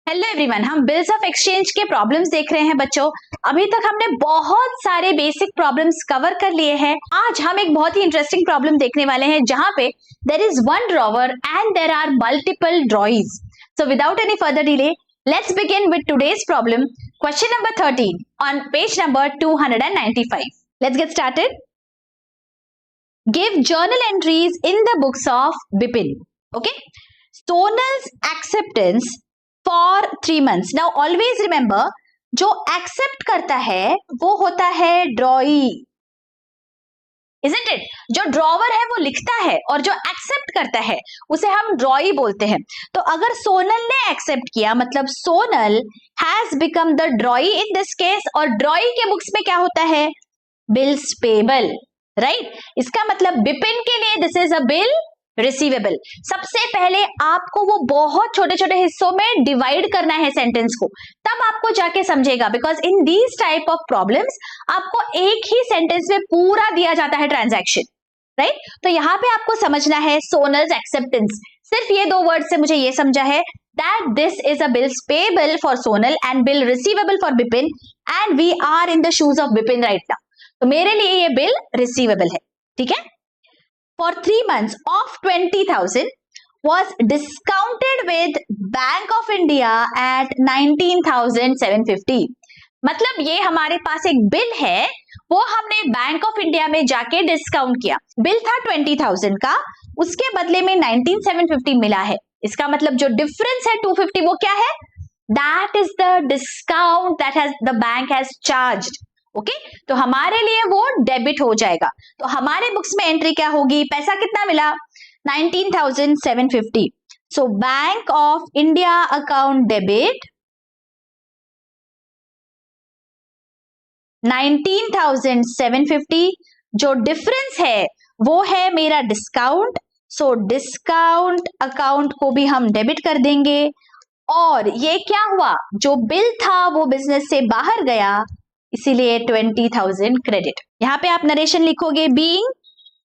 Hello everyone, हम bills of exchange के problems देख रहे हैं बच्चों। अभी तक हमने बहुत सारे बेसिक प्रॉब्लम्स कवर कर लिए हैं। आज हम एक बहुत ही इंटरेस्टिंग प्रॉब्लम देखने वाले हैं जहां पे there is one drawer and there are multiple drawees. So without any further delay, let's begin with today's problem, question number 13 on page number 295। Let's get started. Give journal entries in the books of Bipin. Okay, Sonal's acceptance for 3 months. Now always remember, जो accept करता है वो होता है ड्रॉई, isn't it? जो drawer है वो लिखता है और जो एक्सेप्ट करता है उसे हम ड्रॉई बोलते हैं। तो अगर सोनल ने एक्सेप्ट किया मतलब Sonal has become the ड्रॉई in this case, और ड्रॉई के बुक्स में क्या होता है? Bills payable, right? इसका मतलब बिपिन के लिए this is a bill receivable. सबसे पहले आपको वो बहुत छोटे छोटे हिस्सों में डिवाइड करना है सेंटेंस को, तब आपको जाके समझेगा, because in these type of problems आपको एक ही सेंटेंस में पूरा दिया जाता है ट्रांजैक्शन, राइट? तो यहाँ पे आपको समझना है सोनल्स एक्सेप्टेंस। सिर्फ ये 2 वर्ड से मुझे ये समझा है that this is a bills payable for Sonal and bill receivable for Bipin, and we are in the shoes of Bipin right now. तो मेरे लिए ये बिल रिसीवेबल है, ठीक है? For 3 months of 20,000 was discounted with Bank of India at 19,750. मतलब ये हमारे पास एक बिल है, वो हमने बैंक ऑफ इंडिया में जाके डिस्काउंट किया। बिल था 20,000 का, उसके बदले में 19,750 मिला है। इसका मतलब जो डिफरेंस है 250 वो क्या है? That is the discount that the bank has charged. Okay, तो हमारे लिए वो डेबिट हो जाएगा। तो हमारे बुक्स में एंट्री क्या होगी? पैसा कितना मिला? 19,750। So bank of India account debit 19,750। जो डिफरेंस है वो है मेरा डिस्काउंट, सो डिस्काउंट अकाउंट को भी हम डेबिट कर देंगे। और ये क्या हुआ? जो बिल था वो बिजनेस से बाहर गया, इसीलिए 20,000 क्रेडिट। यहाँ पे आप नरेशन लिखोगे, being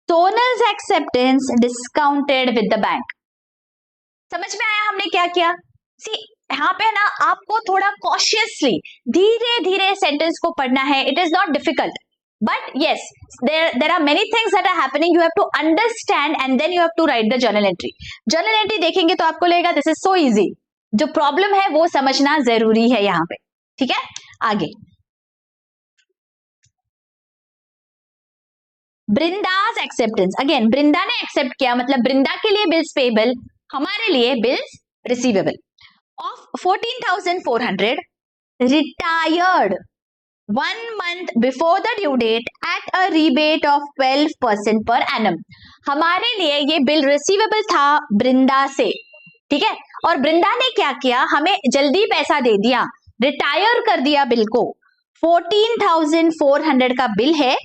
Sonal's acceptance discounted with the bank. समझ में आया हमने क्या किया? सी, यहाँ पे ना आपको थोड़ा कॉशियसली धीरे धीरे सेंटेंस को पढ़ना है। It is not difficult, but yes, there are many things that are happening. You have to understand and then you have to write the journal entry. Journal entry देखेंगे तो आपको लगेगा दिस इज सो इजी। जो problem है वो समझना जरूरी है यहाँ पे, ठीक है? आगे, ब्रिंदास एक्सेप्टेंस। अगेन ब्रिंदा ने एक्सेप्ट किया मतलब ब्रिंदा के लिए बिल्स पेबल, हमारे लिए bills receivable of 14,400 retired 1 month before the due date at a rebate of 12% per annum. हमारे लिए ये बिल रिसीवेबल था ब्रिंदा से, ठीक है? और ब्रिंदा ने क्या किया? हमें जल्दी पैसा दे दिया, रिटायर कर दिया बिल को। 14,400 का बिल है,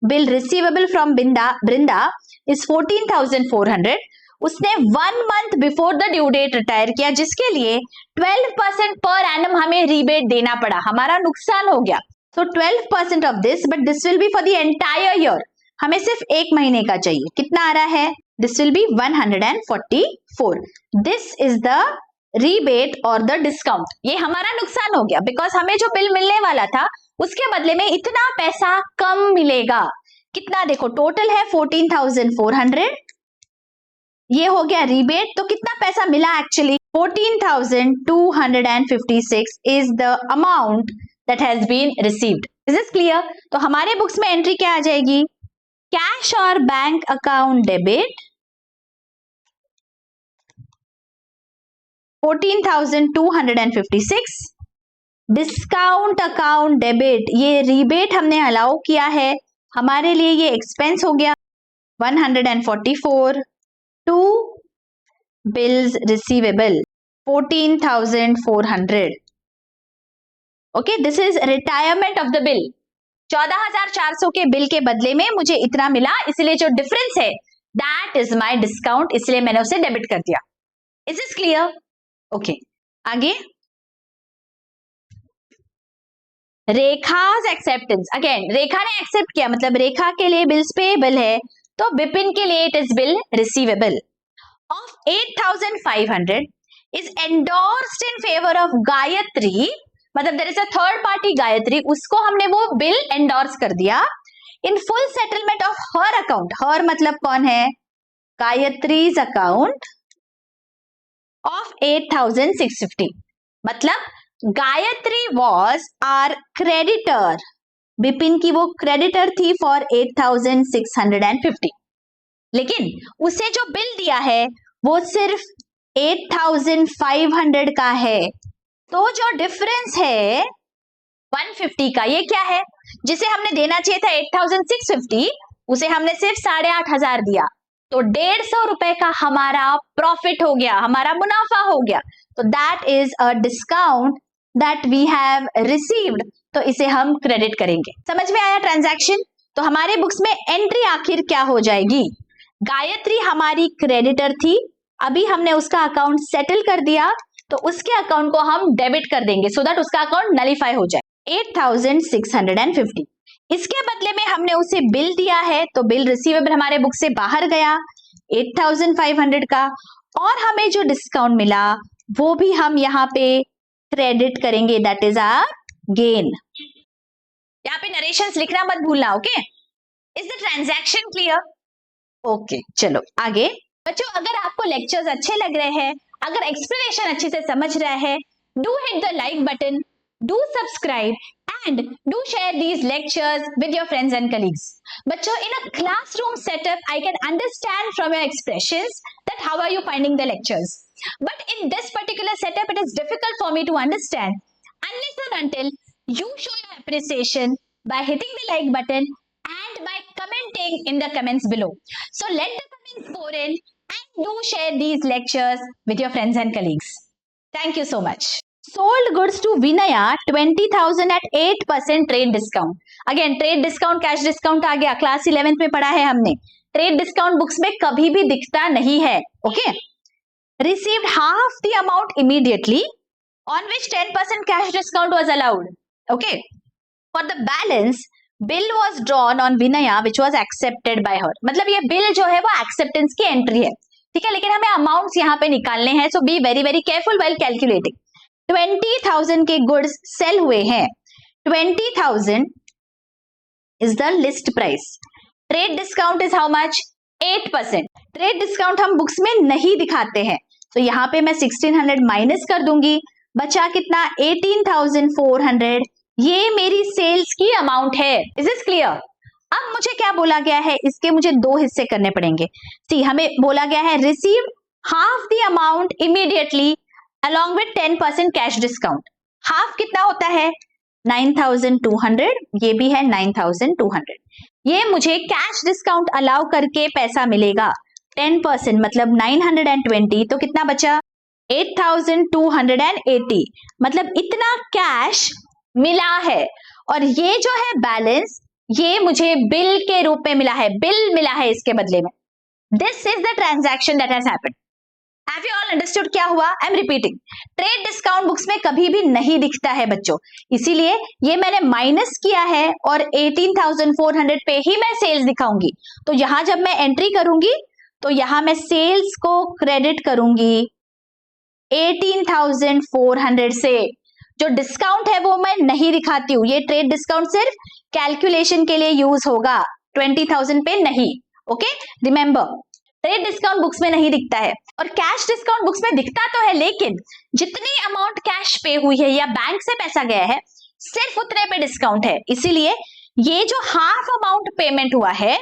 bill receivable from Brinda is 14,400। उसने 1 month before the due date retire किया, जिसके लिए 12% पर एनम हमें रीबेट देना पड़ा, हमारा नुकसान हो गया। सो 12% of this, but this will be for the entire year. हमें सिर्फ 1 महीने का चाहिए। कितना आ रहा है? This will be 144। This is the rebate और द डिस्काउंट। ये हमारा नुकसान हो गया बिकॉज हमें जो बिल मिलने वाला था उसके बदले में इतना पैसा कम मिलेगा। कितना? देखो, टोटल है 14,400, ये हो गया रीबेट, तो कितना पैसा मिला actually? 14,256 is the amount that has been received. Is this clear? तो हमारे बुक्स में एंट्री क्या आ जाएगी? कैश और bank account debit 14,256, discount account debit, ये रीबेट हमने अलाउ किया है, हमारे लिए ये एक्सपेंस हो गया 144 to bills receivable 14,400। Okay, this is retirement of the bill. 14,400 के बिल के बदले में मुझे इतना मिला, इसलिए जो डिफरेंस है दैट इज माय डिस्काउंट, इसलिए मैंने उसे डेबिट कर दिया। Is this clear? ओके, आगे रेखाज एक्सेप्टेंस। अगेन रेखा ने एक्सेप्ट किया मतलब रेखा के लिए बिल्स पेएबल है, तो बिपिन के लिए it is bill receivable of 8,500 is endorsed in favor of Gayatri, मतलब there is a third party Gayatri, उसको हमने वो बिल एंडोर्स कर दिया in full settlement of her account. her मतलब कौन है? Gayatri's account of 8,650. मतलब Gayatri was our creditor. Vipin की वो क्रेडिटर थी फॉर 8,650, लेकिन उसे जो बिल दिया है वो सिर्फ 8,500 का है। तो जो डिफरेंस है 150 का, ये क्या है? जिसे हमने देना चाहिए था 8,650, उसे हमने सिर्फ 8,500 दिया, तो 150 रुपए का हमारा प्रॉफिट हो गया, हमारा मुनाफा हो गया। तो that is a discount that we have received, तो इसे हम क्रेडिट करेंगे। समझ में आया ट्रांजैक्शन? तो हमारे बुक्स में एंट्री आखिर क्या हो जाएगी? गायत्री हमारी क्रेडिटर थी, अभी हमने उसका अकाउंट सेटल कर दिया, तो उसके अकाउंट को हम डेबिट कर देंगे सो दैट उसका अकाउंट नलिफाई हो जाए। 8,650, इसके बदले में हमने उसे बिल दिया है, तो बिल रिसीवेबल हमारे बुक से बाहर गया 8,500 का, और हमें जो डिस्काउंट मिला वो भी हम यहाँ पे क्रेडिट करेंगे, दैट इज आवर गेन। यहाँ पे नरेशंस लिखना मत भूलना, okay? Is the transaction clear? Okay, चलो आगे। बच्चों, अगर आपको लेक्चर्स अच्छे लग रहे हैं, अगर एक्सप्लेनेशन अच्छे से समझ रहे हैं, do hit the like button, do subscribe and do share these lectures with your friends and colleagues. Bachcho, in a classroom setup, I can understand from your expressions that how are you finding the lectures. But in this particular setup, it is difficult for me to understand unless and until you show your appreciation by hitting the like button and by commenting in the comments below. So let the comments pour in and do share these lectures with your friends and colleagues. Thank you so much. Sold goods to Vinaya 20,000 at 8% trade discount. Again, trade discount, cash discount आ गया, class 11th में पढ़ा है हमने। Trade discount books में कभी भी दिखता नहीं है, okay? Received half the amount immediately, on which 10% cash discount was allowed. Okay. For the balance, bill was drawn on Vinaya, which was accepted by her. मतलब ये बिल जो है वो एक्सेप्टेंस की एंट्री है, ठीक है? लेकिन हमें अमाउंट्स यहाँ पे निकालने हैं, so be very very careful while calculating. 20,000 के गुड्स सेल हुए हैं, 20,000 is the list price. Trade discount is how much? 8%। Trade discount हम बुक्स में नहीं दिखाते हैं, तो यहाँ पे मैं 1600 माइनस कर दूंगी, बचा कितना? 18,400। ये मेरी सेल्स की अमाउंट है। Is this clear? अब मुझे क्या बोला गया है, इसके मुझे दो हिस्से करने पड़ेंगे। सी, हमें बोला गया है receive half the amount immediately along with 10% cash discount. Half कितना होता है? 9,200, ये भी है 9,200। ये मुझे कैश डिस्काउंट अलाउ करके पैसा मिलेगा 10%, मतलब 920, तो कितना बचा? 8,280। मतलब इतना कैश मिला है, और ये जो है बैलेंस, ये मुझे बिल के रूप में मिला है, बिल मिला है इसके बदले में। This is the transaction that has happened. Have you all understood क्या हुआ? I am repeating. Trade discount books में कभी भी नहीं दिखता है बच्चों, इसीलिए ये मैंने माइनस किया है और 18,400 पे ही मैं सेल्स दिखाऊंगी। तो यहां जब मैं एंट्री करूंगी तो यहां मैं सेल्स को क्रेडिट करूंगी 18,400 से। जो डिस्काउंट है वो मैं नहीं दिखाती हूँ, ये ट्रेड डिस्काउंट सिर्फ कैलकुलेशन के लिए यूज होगा, 20,000 पे नहीं, okay? Remember, trade discount books में नहीं दिखता है, और कैश डिस्काउंट बुक्स में दिखता तो है, लेकिन जितनी अमाउंट कैश पे हुई है या बैंक से पैसा गया है सिर्फ उतने पे डिस्काउंट है। इसीलिए ये जो हाफ अमाउंट पेमेंट हुआ है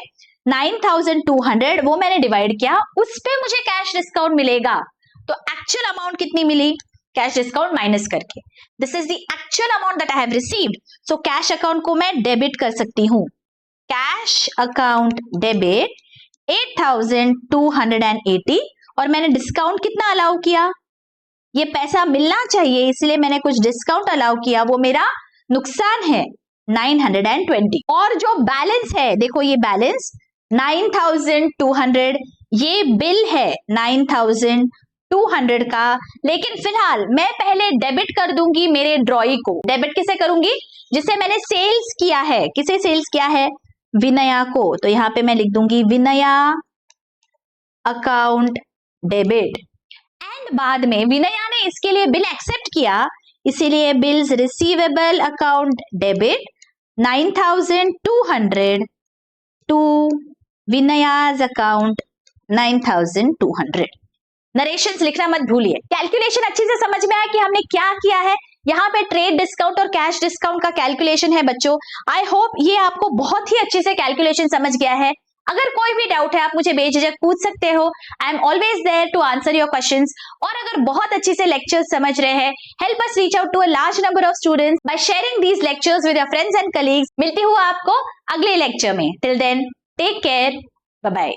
9,200, वो मैंने डिवाइड किया, उस पे मुझे कैश डिस्काउंट मिलेगा। तो एक्चुअल अमाउंट कितनी मिली? कैश डिस्काउंट माइनस करके। This is the actual amount that I have received. So cash account को मैं डेबिट कर सकती हूँ। कैश अकाउंट डेबिट 8,280, और मैंने डिस्काउंट कितना अलाउ किया? ये पैसा मिलना चाहिए, इसलिए मैंने कुछ डिस्काउंट अलाउ किया, वो मेरा नुकसान है 920। और जो बैलेंस है, देखो ये बैलेंस 9,200, ये बिल है 9,200 का, लेकिन फिलहाल मैं पहले डेबिट कर दूंगी मेरे ड्रॉई को। डेबिट किसे करूंगी? जिसे मैंने सेल्स किया है। किसे सेल्स किया है? विनया को। तो यहां पे मैं लिख दूंगी Vinaya account debit, and and बाद में विनया ने इसके लिए बिल एक्सेप्ट किया, इसीलिए bills receivable account debit 9,200 to Vinay's account 9,200। Narrations लिखना मत भूलिए। कैलकुलेशन अच्छे से समझ में आया कि हमने क्या किया है। यहाँ पे ट्रेड डिस्काउंट और कैश डिस्काउंट का कैलकुलेशन है बच्चों। आई होप ये आपको बहुत ही अच्छे से कैलकुलेशन समझ गया है। अगर कोई भी डाउट है आप मुझे बेझिझक पूछ सकते हो। I am always there to answer your questions. और अगर बहुत अच्छे से लेक्चर्स समझ रहे हैं, help us reach out to a large number of students by sharing these lectures with your friends and colleagues. मिलती हूँ आपको अगले लेक्चर में। Till then take care, bye bye.